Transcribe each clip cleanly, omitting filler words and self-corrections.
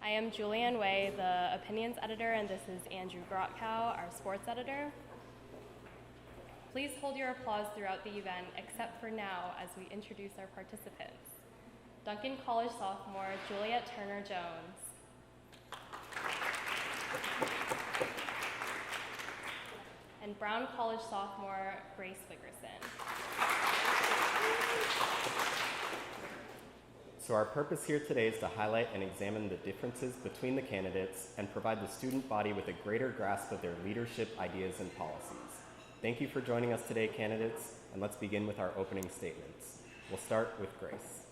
I am Julianne Way, the opinions editor, and this is Andrew Grottkau, our sports editor. Please hold your applause throughout the event, except for now as we introduce our participants. Duncan College sophomore, Juliette Turner Jones. And Brown College sophomore, Grace Wickerson. So our purpose here today is to highlight and examine the differences between the candidates and provide the student body with a greater grasp of their leadership, ideas, and policies. Thank you for joining us today, candidates, and let's begin with our opening statements. We'll start with Grace.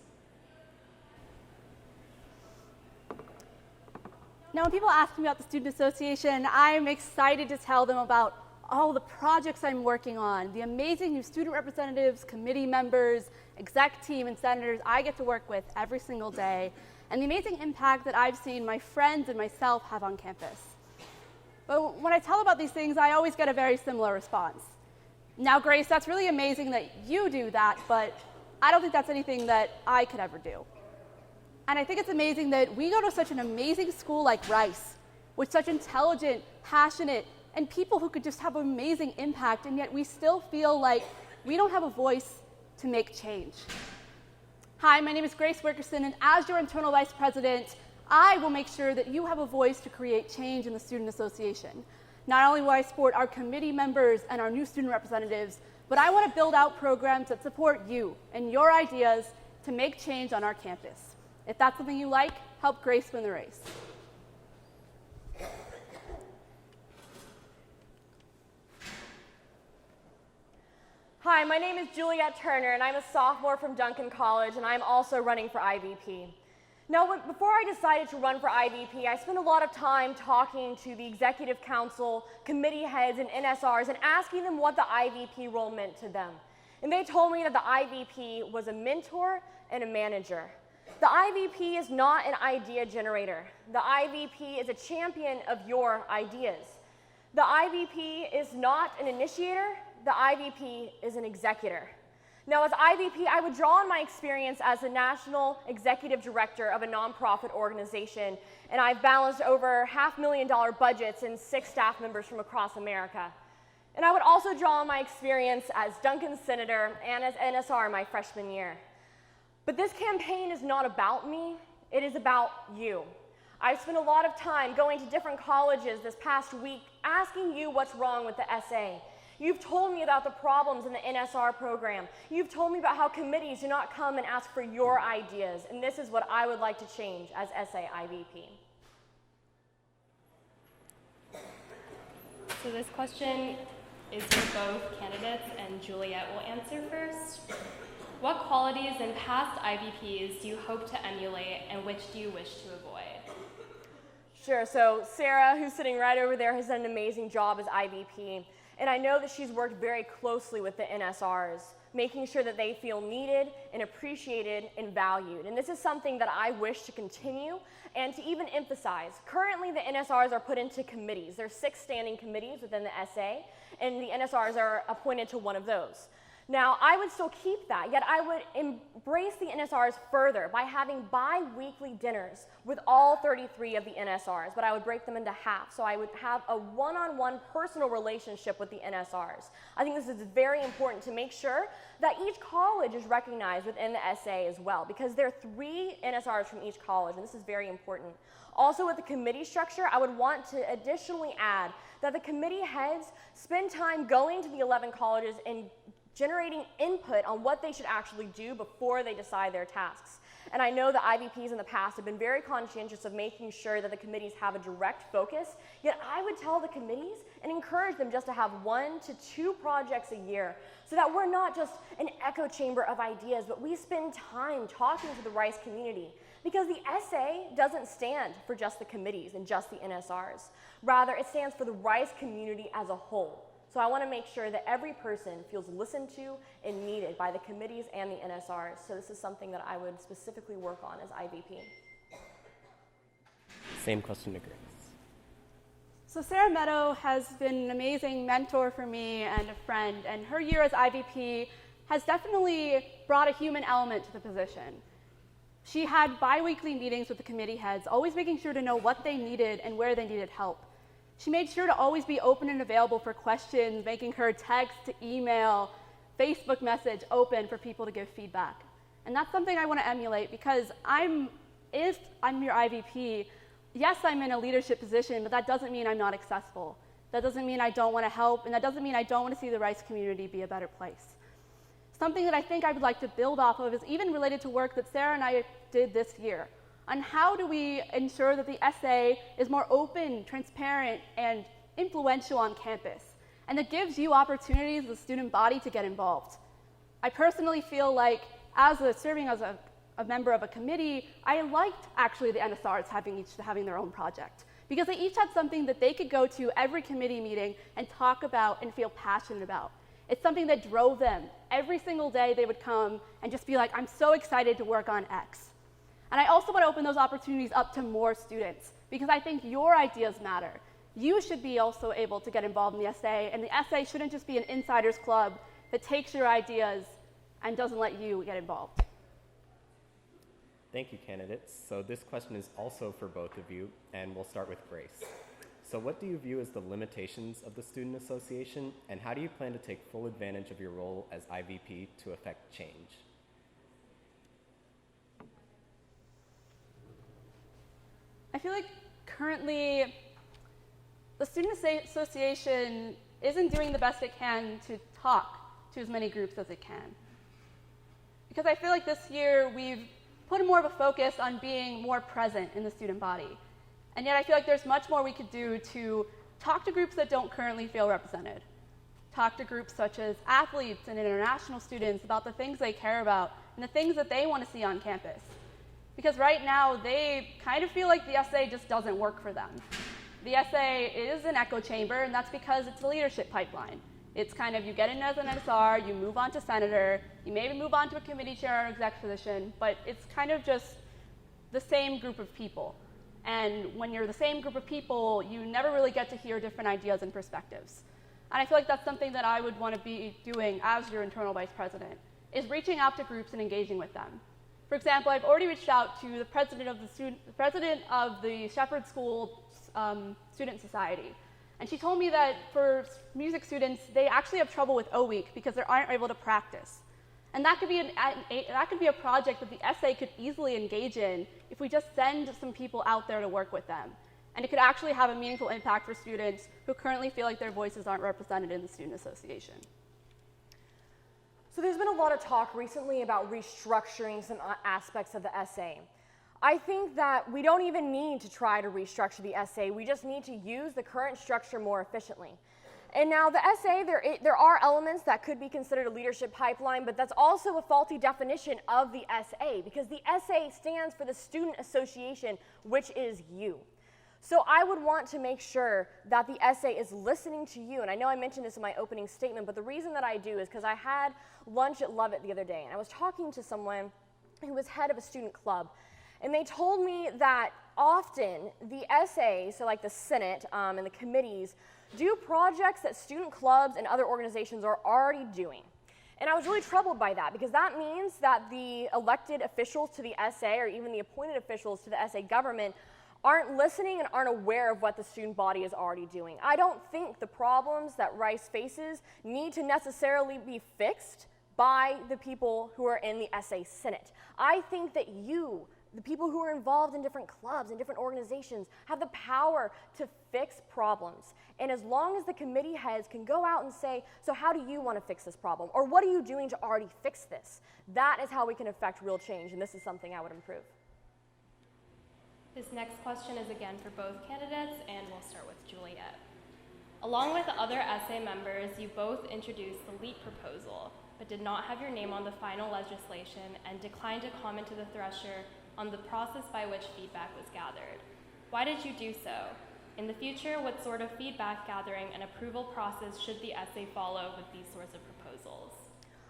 Now, when people ask me about the Student Association, I'm excited to tell them about all the projects I'm working on, the amazing new student representatives, committee members, exec team, and senators I get to work with every single day, and the amazing impact that I've seen my friends and myself have on campus. But when I tell about these things, I always get a very similar response. Now, Grace, that's really amazing that you do that, but I don't think that's anything that I could ever do. And I think it's amazing that we go to such an amazing school like Rice, with such intelligent, passionate, and people who could just have an amazing impact, and yet we still feel like we don't have a voice to make change. Hi, my name is Grace Wickerson, and as your internal vice president, I will make sure that you have a voice to create change in the Student Association. Not only will I support our committee members and our new student representatives, but I want to build out programs that support you and your ideas to make change on our campus. If that's something you like, help Grace win the race. Hi, my name is Juliette Turner, and I'm a sophomore from Duncan College, and I'm also running for IVP. Now, before I decided to run for IVP, I spent a lot of time talking to the executive council, committee heads, and NSRs, and asking them what the IVP role meant to them. And they told me that the IVP was a mentor and a manager. The IVP is not an idea generator. The IVP is a champion of your ideas. The IVP is not an initiator. The IVP is an executor. Now, as IVP, I would draw on my experience as the National Executive Director of a nonprofit organization, and I've balanced over $500,000 budgets and 6 staff members from across America. And I would also draw on my experience as Duncan's senator and as NSR my freshman year. But this campaign is not about me, it is about you. I've spent a lot of time going to different colleges this past week asking you what's wrong with the SA. You've told me about the problems in the NSR program. You've told me about how committees do not come and ask for your ideas, and this is what I would like to change as SA IVP. So this question is for both candidates, and Juliette will answer first. What qualities in past IVPs do you hope to emulate, and which do you wish to avoid? Sure, so Sarah, who's sitting right over there, has done an amazing job as IVP. And I know that she's worked very closely with the NSRs, making sure that they feel needed and appreciated and valued. And this is something that I wish to continue and to even emphasize. Currently, the NSRs are put into committees. There's 6 standing committees within the SA, and the NSRs are appointed to one of those. Now, I would still keep that, yet I would embrace the NSRs further by having bi-weekly dinners with all 33 of the NSRs, but I would break them into half, so I would have a one-on-one personal relationship with the NSRs. I think this is very important to make sure that each college is recognized within the SA as well, because there are 3 NSRs from each college, and this is very important. Also, with the committee structure, I would want to additionally add that the committee heads spend time going to the 11 colleges and generating input on what they should actually do before they decide their tasks. And I know that IVPs in the past have been very conscientious of making sure that the committees have a direct focus, yet I would tell the committees and encourage them just to have 1 to 2 projects a year so that we're not just an echo chamber of ideas, but we spend time talking to the Rice community. Because the SA doesn't stand for just the committees and just the NSRs. Rather, it stands for the Rice community as a whole. So I want to make sure that every person feels listened to and needed by the committees and the NSRs. So this is something that I would specifically work on as IVP. Same question to Grace. So Sarah Meadow has been an amazing mentor for me and a friend, and her year as IVP has definitely brought a human element to the position. She had bi-weekly meetings with the committee heads, always making sure to know what they needed and where they needed help. She made sure to always be open and available for questions, making her text, email, Facebook message open for people to give feedback. And that's something I want to emulate because if I'm your IVP, yes, I'm in a leadership position, but that doesn't mean I'm not accessible. That doesn't mean I don't want to help, and that doesn't mean I don't want to see the Rice community be a better place. Something that I think I would like to build off of is even related to work that Sarah and I did this year on how do we ensure that the SA is more open, transparent, and influential on campus, and that gives you opportunities as a student body to get involved. I personally feel like serving as a member of a committee, I liked actually the NSRs having their own project because they each had something that they could go to every committee meeting and talk about and feel passionate about. It's something that drove them. Every single day they would come and just be like, I'm so excited to work on X. And I also want to open those opportunities up to more students because I think your ideas matter. You should be also able to get involved in the SA, and the SA shouldn't just be an insiders club that takes your ideas and doesn't let you get involved. Thank you, candidates. So this question is also for both of you, and we'll start with Grace. So what do you view as the limitations of the Student Association, and how do you plan to take full advantage of your role as IVP to affect change? I feel like currently the Student Association isn't doing the best it can to talk to as many groups as it can. Because I feel like this year we've put more of a focus on being more present in the student body. And yet I feel like there's much more we could do to talk to groups that don't currently feel represented. Talk to groups such as athletes and international students about the things they care about and the things that they want to see on campus. Because right now they kind of feel like the SA just doesn't work for them. The SA is an echo chamber, and that's because it's a leadership pipeline. It's kind of you get in as an SR, you move on to senator, you maybe move on to a committee chair or exec position, but it's kind of just the same group of people. And when you're the same group of people, you never really get to hear different ideas and perspectives. And I feel like that's something that I would want to be doing as your internal vice president, is reaching out to groups and engaging with them. For example, I've already reached out to the president of the Shepherd School Student Society. And she told me that for music students, they actually have trouble with O Week because they aren't able to practice. And that could be a project that the SA could easily engage in if we just send some people out there to work with them. And it could actually have a meaningful impact for students who currently feel like their voices aren't represented in the Student Association. So there's been a lot of talk recently about restructuring some aspects of the SA. I think that we don't even need to try to restructure the SA. We just need to use the current structure more efficiently. And now the SA, there are elements that could be considered a leadership pipeline, but that's also a faulty definition of the SA because the SA stands for the Student Association, which is you. So I would want to make sure that the SA is listening to you. And I know I mentioned this in my opening statement, but the reason that I do is because I had lunch at Lovett the other day, and I was talking to someone who was head of a student club. And they told me that often the SA, so like the Senate and the committees, do projects that student clubs and other organizations are already doing. And I was really troubled by that because that means that the elected officials to the SA or even the appointed officials to the SA government aren't listening and aren't aware of what the student body is already doing. I don't think the problems that Rice faces need to necessarily be fixed by the people who are in the SA Senate. I think that you, the people who are involved in different clubs and different organizations, have the power to fix problems. And as long as the committee heads can go out and say, so how do you want to fix this problem? Or what are you doing to already fix this? That is how we can affect real change, and this is something I would improve. This next question is again for both candidates, and we'll start with Juliette. Along with the other SA members, you both introduced the LEAP proposal, but did not have your name on the final legislation and declined to comment to the Thresher on the process by which feedback was gathered. Why did you do so? In the future, what sort of feedback gathering and approval process should the SA follow with these sorts of proposals?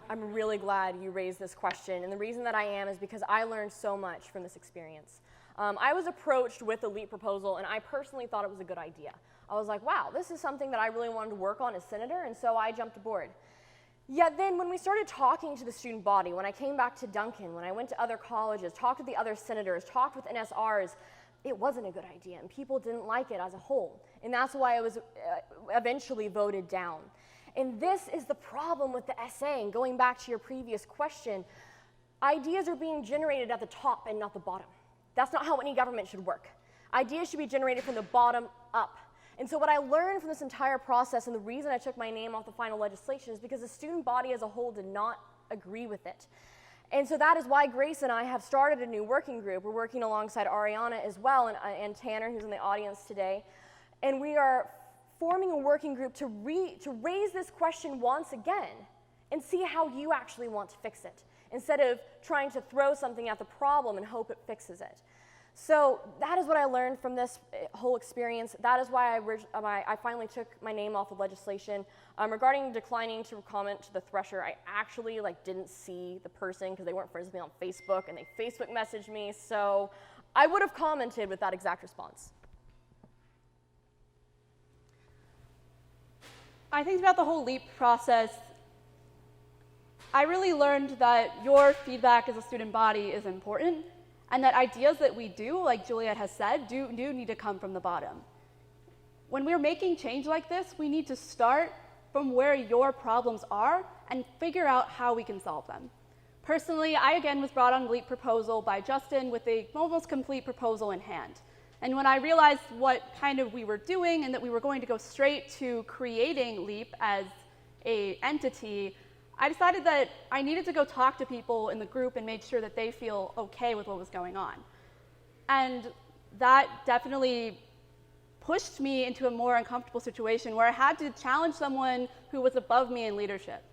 I'm really glad you raised this question, and the reason that I am is because I learned so much from this experience. I was approached with the LEAP proposal, and I personally thought it was a good idea. I was like, wow, this is something that I really wanted to work on as senator, and so I jumped aboard. Yet then when we started talking to the student body, when I came back to Duncan, when I went to other colleges, talked to the other senators, talked with NSRs, it wasn't a good idea, and people didn't like it as a whole. And that's why it was eventually voted down. And this is the problem with the essay, and going back to your previous question, ideas are being generated at the top and not the bottom. That's not how any government should work. Ideas should be generated from the bottom up. And so what I learned from this entire process, and the reason I took my name off the final legislation, is because the student body as a whole did not agree with it. And so that is why Grace and I have started a new working group. We're working alongside Ariana as well, and Tanner, who's in the audience today. And we are forming a working group to raise this question once again and see how you actually want to fix it, instead of trying to throw something at the problem and hope it fixes it. So that is what I learned from this whole experience. That is why I finally took my name off of legislation. Regarding declining to comment to the Thresher, I actually didn't see the person because they weren't friends with me on Facebook, and they Facebook messaged me, so I would have commented with that exact response. I think about the whole LEAP process. I really learned that your feedback as a student body is important, and that ideas that we do, like Juliette has said, do need to come from the bottom. When we're making change like this, we need to start from where your problems are and figure out how we can solve them. Personally, I again was brought on the LEAP proposal by Justin with a almost complete proposal in hand. And when I realized what we were doing and that we were going to go straight to creating LEAP as an entity, I decided that I needed to go talk to people in the group and make sure that they feel okay with what was going on. And that definitely pushed me into a more uncomfortable situation where I had to challenge someone who was above me in leadership.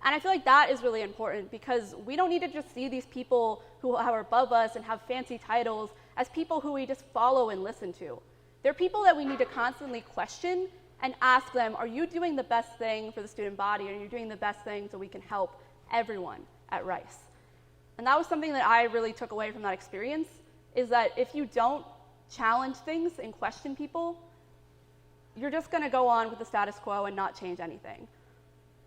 And I feel like that is really important, because we don't need to just see these people who are above us and have fancy titles as people who we just follow and listen to. They're people that we need to constantly question and ask them, are you doing the best thing for the student body? Are you doing the best thing so we can help everyone at Rice? And that was something that I really took away from that experience, is that if you don't challenge things and question people, you're just going to go on with the status quo and not change anything.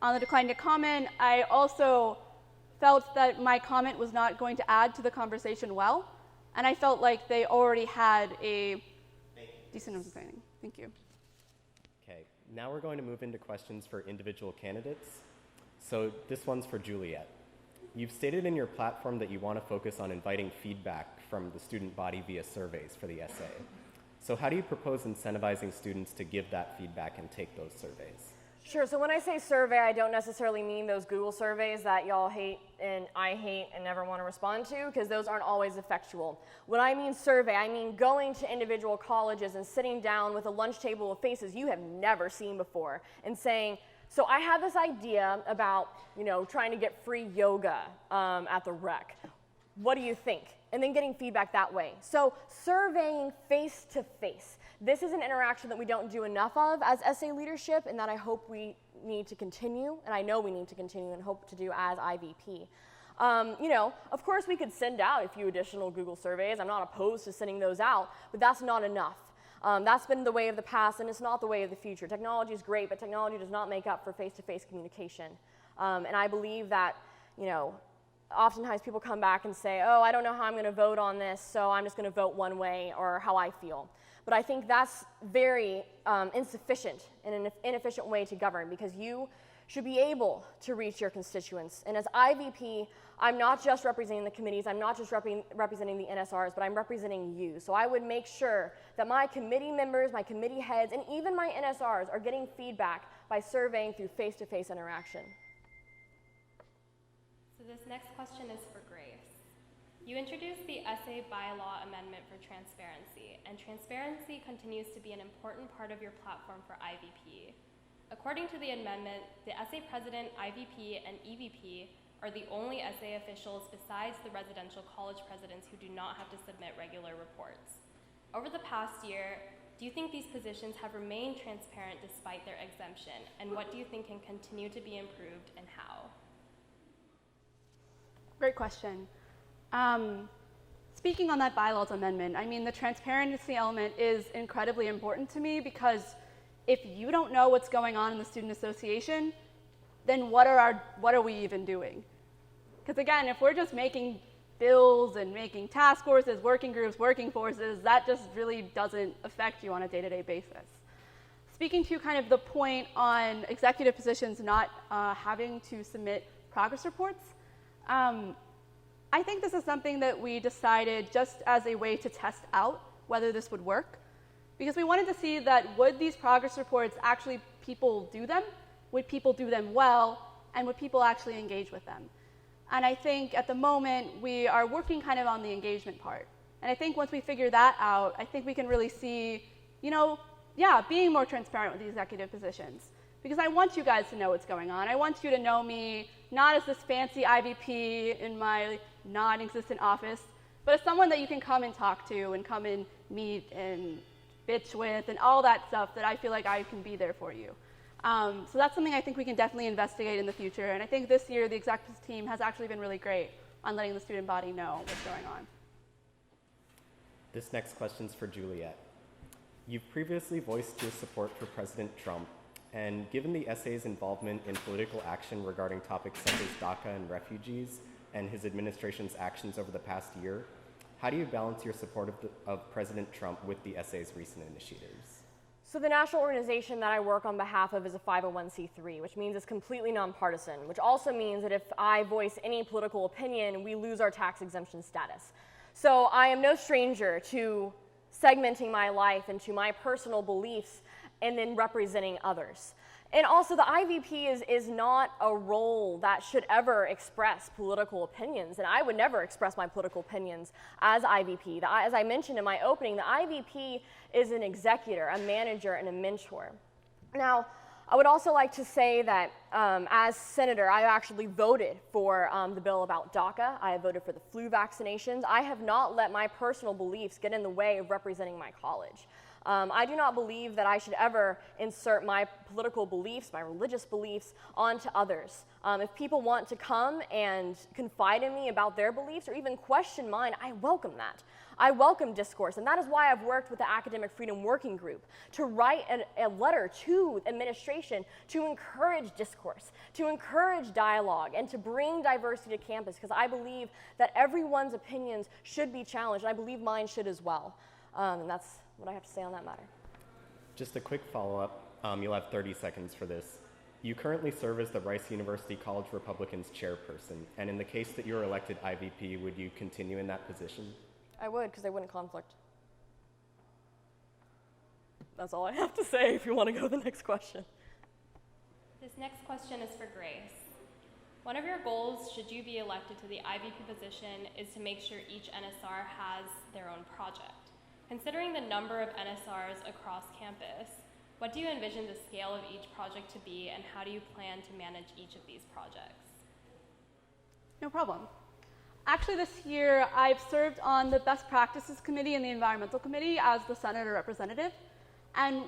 On the decline to comment, I also felt that my comment was not going to add to the conversation well, and I felt like they already had a decent understanding. Thank you. Okay, now we're going to move into questions for individual candidates. So this one's for Juliette. You've stated in your platform that you want to focus on inviting feedback from the student body via surveys for the essay. So how do you propose incentivizing students to give that feedback and take those surveys? Sure, so when I say survey, I don't necessarily mean those Google surveys that y'all hate and I hate and never want to respond to, because those aren't always effectual. When I mean survey, I mean going to individual colleges and sitting down with a lunch table of faces you have never seen before and saying, so I have this idea about, trying to get free yoga at the rec. What do you think? And then getting feedback that way. So surveying face to face. This is an interaction that we don't do enough of as essay leadership, and that I hope we need to continue, and I know we need to continue and hope to do as IVP. Of course we could send out a few additional Google surveys. I'm not opposed to sending those out, but that's not enough. That's been the way of the past, and it's not the way of the future. Technology is great, but technology does not make up for face-to-face communication. And I believe that, oftentimes people come back and say, oh, I don't know how I'm going to vote on this, so I'm just going to vote one way, or how I feel. But I think that's very insufficient and an inefficient way to govern, because you should be able to reach your constituents. And as IVP, I'm not just representing the committees, I'm not just representing the NSRs, but I'm representing you. So I would make sure that my committee members, my committee heads, and even my NSRs are getting feedback by surveying through face-to-face interaction. So this next question is for Grace. You introduced the essay bylaw amendment for transparency, and transparency continues to be an important part of your platform for IVP. According to the amendment, the essay president, IVP, and EVP are the only essay officials besides the residential college presidents who do not have to submit regular reports. Over the past year, do you think these positions have remained transparent despite their exemption, and what do you think can continue to be improved, and how? Great question. Speaking on that bylaws amendment, the transparency element is incredibly important to me, because if you don't know what's going on in the student association, then what are we even doing? Because again, if we're just making bills and making task forces, working groups, working forces, that just really doesn't affect you on a day-to-day basis. Speaking to kind of the point on executive positions not having to submit progress reports, I think this is something that we decided just as a way to test out whether this would work, because we wanted to see that would these progress reports actually people do them, would people do them well, and would people actually engage with them? And I think at the moment we are working kind of on the engagement part. And I think once we figure that out, I think we can really see, being more transparent with the executive positions. Because I want you guys to know what's going on. I want you to know me not as this fancy IVP in my non-existent office, but as someone that you can come and talk to and come and meet and bitch with and all that stuff that I feel like I can be there for you. So that's something I think we can definitely investigate in the future. And I think this year the executive team has actually been really great on letting the student body know what's going on. This next question's for Juliette. You've previously voiced your support for President Trump, and given the SA's involvement in political action regarding topics such as DACA and refugees and his administration's actions over the past year, how do you balance your support of President Trump with the SA's recent initiatives? So the national organization that I work on behalf of is a 501c3, which means it's completely nonpartisan, which also means that if I voice any political opinion, we lose our tax exemption status. So I am no stranger to segmenting my life into my personal beliefs and then representing others. And also the IVP is not a role that should ever express political opinions, and I would never express my political opinions as IVP. As I mentioned in my opening, the IVP is an executor, a manager, and a mentor. Now, I would also like to say that as senator, I actually voted for the bill about DACA. I voted for the flu vaccinations. I have not let my personal beliefs get in the way of representing my college. I do not believe that I should ever insert my political beliefs, my religious beliefs, onto others. If people want to come and confide in me about their beliefs or even question mine, I welcome that. I welcome discourse, and that is why I've worked with the Academic Freedom Working Group to write a letter to administration to encourage discourse, to encourage dialogue, and to bring diversity to campus, because I believe that everyone's opinions should be challenged, and I believe mine should as well. And that's what I have to say on that matter. Just a quick follow-up. You'll have 30 seconds for this. You currently serve as the Rice University College Republicans chairperson, and in the case that you're elected IVP, would you continue in that position? I would, because they wouldn't conflict. That's all I have to say if you want to go to the next question. This next question is for Grace. One of your goals, should you be elected to the IVP position, is to make sure each NSR has their own project. Considering the number of NSRs across campus, what do you envision the scale of each project to be, and how do you plan to manage each of these projects? No problem. Actually, this year, I've served on the Best Practices Committee and the Environmental Committee as the senator representative. And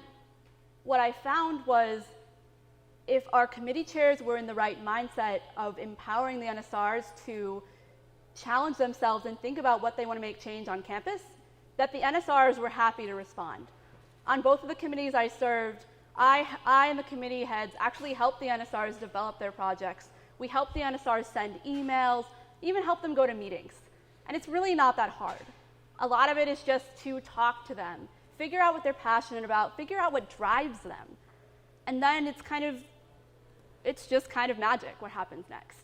what I found was if our committee chairs were in the right mindset of empowering the NSRs to challenge themselves and think about what they want to make change on campus, that the NSRs were happy to respond. On both of the committees I served, I and the committee heads actually helped the NSRs develop their projects. We helped the NSRs send emails, even help them go to meetings. And it's really not that hard. A lot of it is just to talk to them, figure out what they're passionate about, figure out what drives them. And then it's just kind of magic what happens next.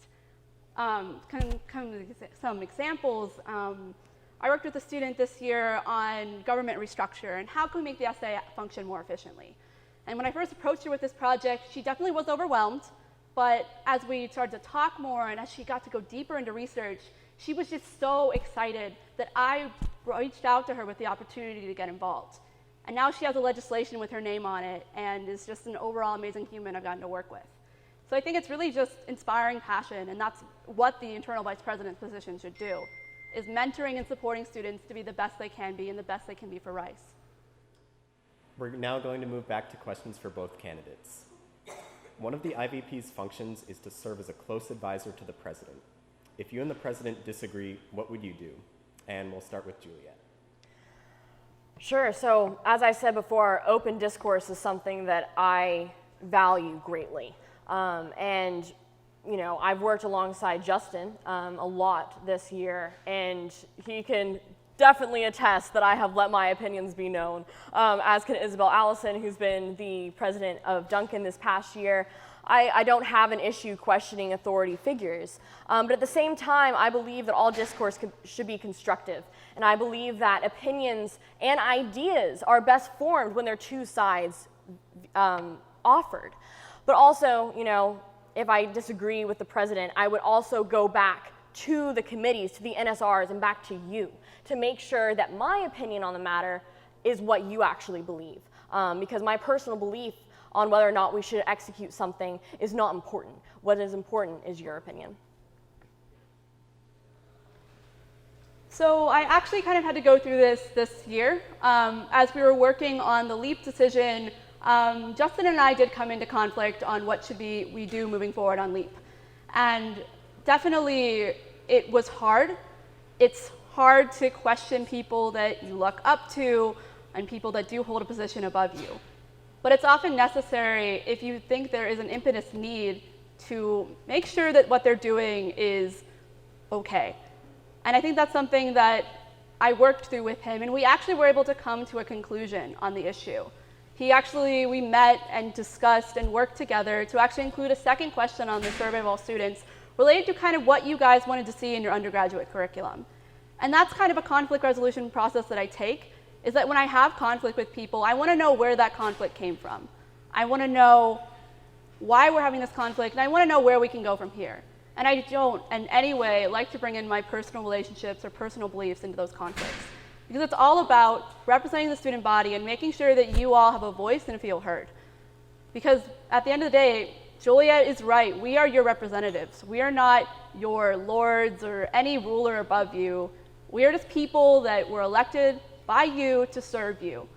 Some examples. I worked with a student this year on government restructure and how can we make the SA function more efficiently. And when I first approached her with this project, she definitely was overwhelmed. But as we started to talk more and as she got to go deeper into research, she was just so excited that I reached out to her with the opportunity to get involved. And now she has a legislation with her name on it and is just an overall amazing human I've gotten to work with. So I think it's really just inspiring passion, and that's what the internal vice president's position should do, is mentoring and supporting students to be the best they can be and the best they can be for Rice. We're now going to move back to questions for both candidates. One of the IVP's functions is to serve as a close advisor to the president. If you and the president disagree, what would you do? And we'll start with Juliette. Sure. So as I said before, open discourse is something that I value greatly. And you know, I've worked alongside Justin a lot this year, and he can definitely attest that I have let my opinions be known, as can Isabel Allison, who's been the president of Duncan this past year. I don't have an issue questioning authority figures, but at the same time, I believe that all discourse should be constructive, and I believe that opinions and ideas are best formed when they're two sides offered. But also, you know, if I disagree with the president, I would also go back to the committees, to the NSRs, and back to you to make sure that my opinion on the matter is what you actually believe. Because my personal belief on whether or not we should execute something is not important. What is important is your opinion. So I actually kind of had to go through this year. As we were working on the LEAP decision, Justin and I did come into conflict on what should we do moving forward on LEAP. And definitely it was hard. It's hard to question people that you look up to and people that do hold a position above you. But it's often necessary if you think there is an impetus need to make sure that what they're doing is okay. And I think that's something that I worked through with him, and we actually were able to come to a conclusion on the issue. We met and discussed and worked together to actually include a second question on the survey of all students related to kind of what you guys wanted to see in your undergraduate curriculum. And that's kind of a conflict resolution process that I take, is that when I have conflict with people, I want to know where that conflict came from. I want to know why we're having this conflict, and I want to know where we can go from here. And I don't in any way like to bring in my personal relationships or personal beliefs into those conflicts, because it's all about representing the student body and making sure that you all have a voice and feel heard. Because at the end of the day, Juliette is right. We are your representatives. We are not your lords or any ruler above you. We are just people that were elected by you to serve you.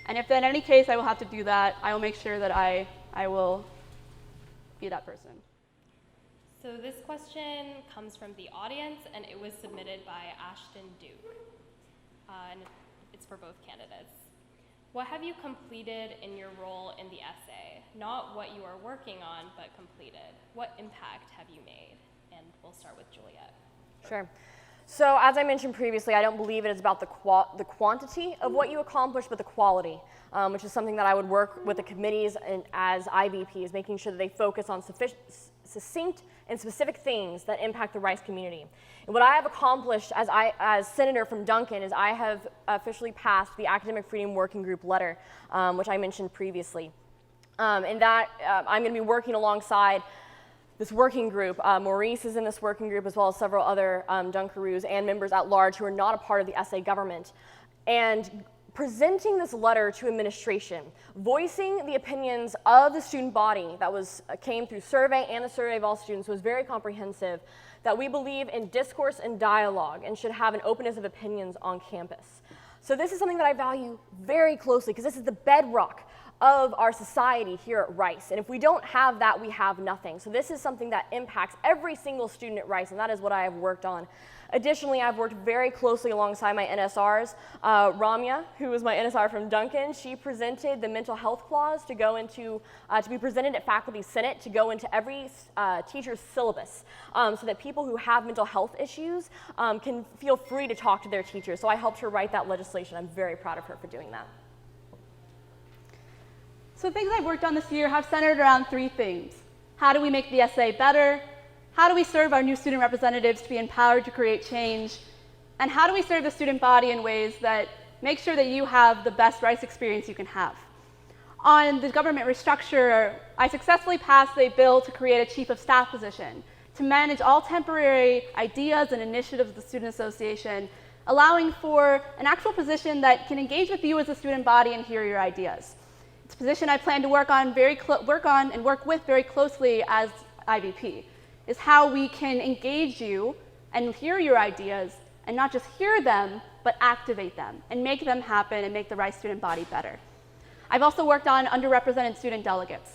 And if in any case I will have to do that, I will make sure that I will be that person. So this question comes from the audience, and it was submitted by Ashton Duke. And it's for both candidates. What have you completed in your role in the essay? Not what you are working on, but completed. What impact have you made? And we'll start with Juliette. Sure. So as I mentioned previously, I don't believe it is about the quantity of what you accomplish, but the quality, which is something that I would work with the committees and as IVPs, making sure that they focus on succinct and specific things that impact the Rice community. And what I have accomplished as senator from Duncan is I have officially passed the Academic Freedom Working Group letter, which I mentioned previously. And that I'm going to be working alongside this working group. Maurice is in this working group, as well as several other Dunkaroos and members at large who are not a part of the SA government. And presenting this letter to administration, voicing the opinions of the student body that came through survey and the survey of all students was very comprehensive, that we believe in discourse and dialogue and should have an openness of opinions on campus. So this is something that I value very closely, because this is the bedrock of our society here at Rice. And if we don't have that, we have nothing. So this is something that impacts every single student at Rice, and that is what I have worked on. Additionally, I've worked very closely alongside my NSRs. Ramya, who was my NSR from Duncan, she presented the mental health clause to go into, to be presented at Faculty Senate to go into every teacher's syllabus, so that people who have mental health issues can feel free to talk to their teachers. So I helped her write that legislation. I'm very proud of her for doing that. So things I've worked on this year have centered around three things. How do we make the essay better? How do we serve our new student representatives to be empowered to create change? And how do we serve the student body in ways that make sure that you have the best Rice experience you can have? On the government restructure, I successfully passed a bill to create a chief of staff position to manage all temporary ideas and initiatives of the Student Association, allowing for an actual position that can engage with you as a student body and hear your ideas. It's a position I plan to work with very closely as IVP, is how we can engage you and hear your ideas, and not just hear them, but activate them and make them happen and make the Rice student body better. I've also worked on underrepresented student delegates.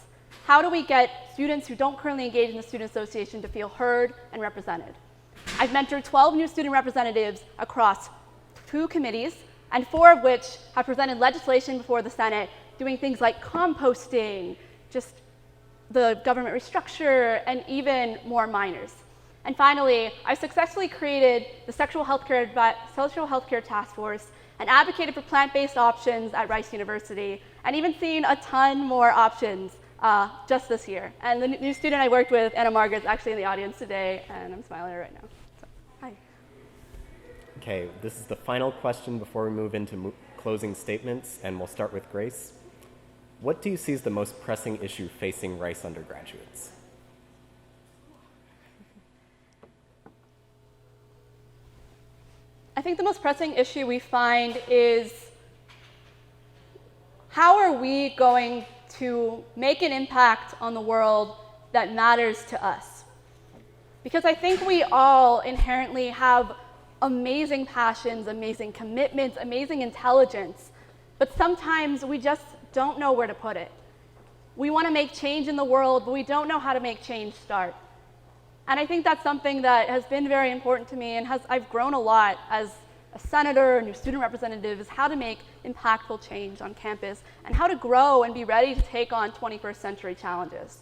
How do we get students who don't currently engage in the Student Association to feel heard and represented? I've mentored 12 new student representatives across 2 committees, and 4 of which have presented legislation before the Senate, doing things like composting, just the government restructure, and even more minors. And finally, I successfully created the Sexual Healthcare Task Force and advocated for plant-based options at Rice University, and even seen a ton more options just this year. And the new student I worked with, Anna Margaret, is actually in the audience today, and I'm smiling at her right now. So, hi. Okay, this is the final question before we move into closing statements, and we'll start with Grace. What do you see as the most pressing issue facing Rice undergraduates? I think the most pressing issue we find is how are we going to make an impact on the world that matters to us? Because I think we all inherently have amazing passions, amazing commitments, amazing intelligence, but sometimes we just don't know where to put it. We want to make change in the world, but we don't know how to make change start. And I think that's something that has been very important to me, and I've grown a lot as a senator, a new student representative, is how to make impactful change on campus and how to grow and be ready to take on 21st century challenges.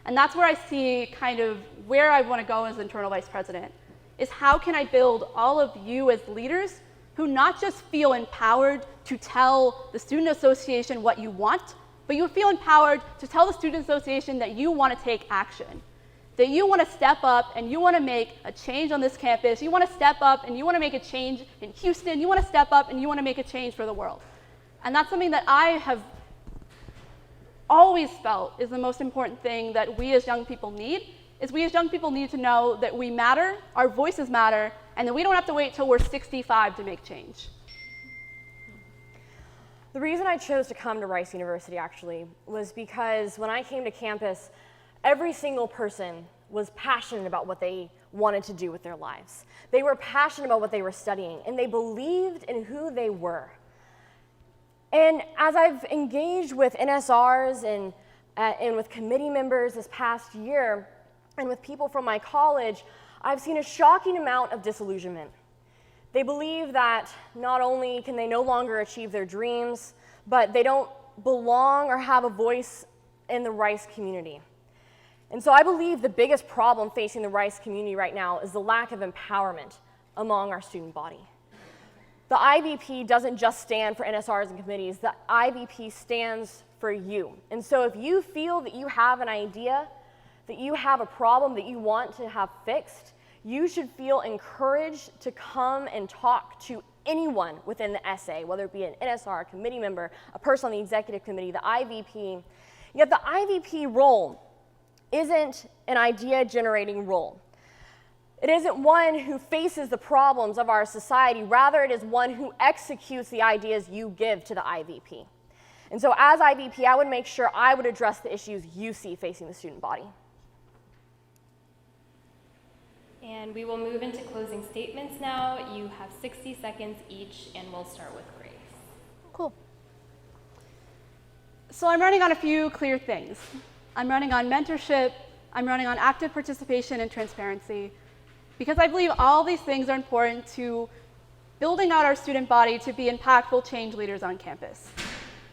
And that's where I see kind of where I want to go as internal vice president, is how can I build all of you as leaders who not just feel empowered to tell the student association what you want, but you feel empowered to tell the student association that you want to take action. That you want to step up and you want to make a change on this campus. You want to step up and you want to make a change in Houston. You want to step up and you want to make a change for the world. And that's something that I have always felt is the most important thing that we as young people need, is we as young people need to know that we matter, our voices matter, and that we don't have to wait till we're 65 to make change. The reason I chose to come to Rice University actually was because when I came to campus, every single person was passionate about what they wanted to do with their lives. They were passionate about what they were studying, and they believed in who they were. And as I've engaged with NSRs and with committee members this past year, and with people from my college, I've seen a shocking amount of disillusionment. They believe that not only can they no longer achieve their dreams, but they don't belong or have a voice in the Rice community. And so I believe the biggest problem facing the Rice community right now is the lack of empowerment among our student body. The IVP doesn't just stand for NSRs and committees, the IVP stands for you. And so if you feel that you have an idea, that you have a problem that you want to have fixed, you should feel encouraged to come and talk to anyone within the SA, whether it be an NSR, a committee member, a person on the executive committee, the IVP. Yet the IVP role isn't an idea-generating role. It isn't one who faces the problems of our society. Rather, it is one who executes the ideas you give to the IVP. And so as IVP, I would make sure I would address the issues you see facing the student body. And we will move into closing statements now. You have 60 seconds each, and we'll start with Grace. Cool. So I'm running on a few clear things. I'm running on mentorship, I'm running on active participation and transparency, because I believe all these things are important to building out our student body to be impactful change leaders on campus.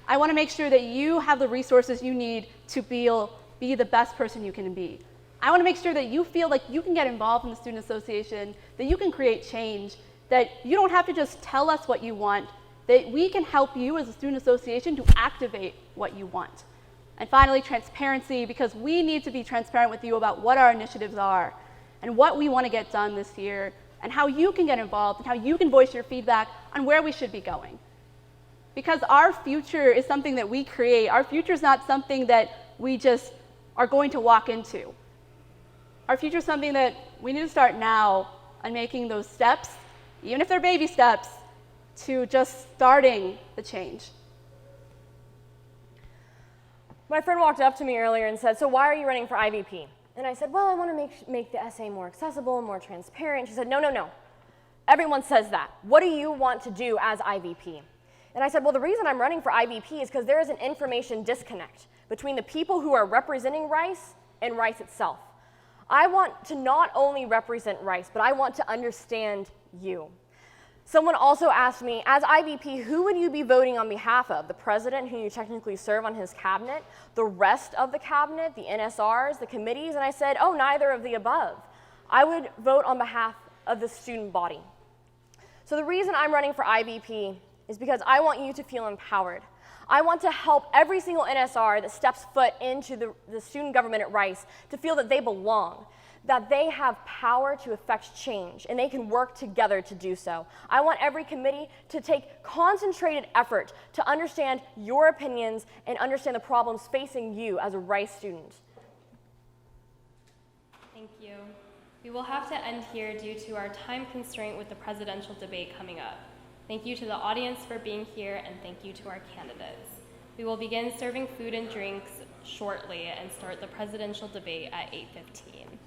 I want to make sure that you have the resources you need to be the best person you can be. I want to make sure that you feel like you can get involved in the student association, that you can create change, that you don't have to just tell us what you want, that we can help you as a student association to activate what you want. And finally, transparency, because we need to be transparent with you about what our initiatives are and what we want to get done this year and how you can get involved and how you can voice your feedback on where we should be going. Because our future is something that we create. Our future is not something that we just are going to walk into. Our future is something that we need to start now on making those steps, even if they're baby steps, to just starting the change. My friend walked up to me earlier and said, "So why are you running for IVP?" And I said, "Well, I want to make the essay more accessible and more transparent." She said, No. Everyone says that. What do you want to do as IVP? And I said, well, the reason I'm running for IVP is because there is an information disconnect between the people who are representing Rice and Rice itself. I want to not only represent Rice, but I want to understand you. Someone also asked me, as IVP, who would you be voting on behalf of? The president, who you technically serve on his cabinet, the rest of the cabinet, the NSRs, the committees? And I said, oh, neither of the above. I would vote on behalf of the student body. So the reason I'm running for IVP is because I want you to feel empowered. I want to help every single NSR that steps foot into the student government at Rice to feel that they belong, that they have power to affect change, and they can work together to do so. I want every committee to take concentrated effort to understand your opinions and understand the problems facing you as a Rice student. Thank you. We will have to end here due to our time constraint with the presidential debate coming up. Thank you to the audience for being here, and thank you to our candidates. We will begin serving food and drinks shortly and start the presidential debate at 8:15.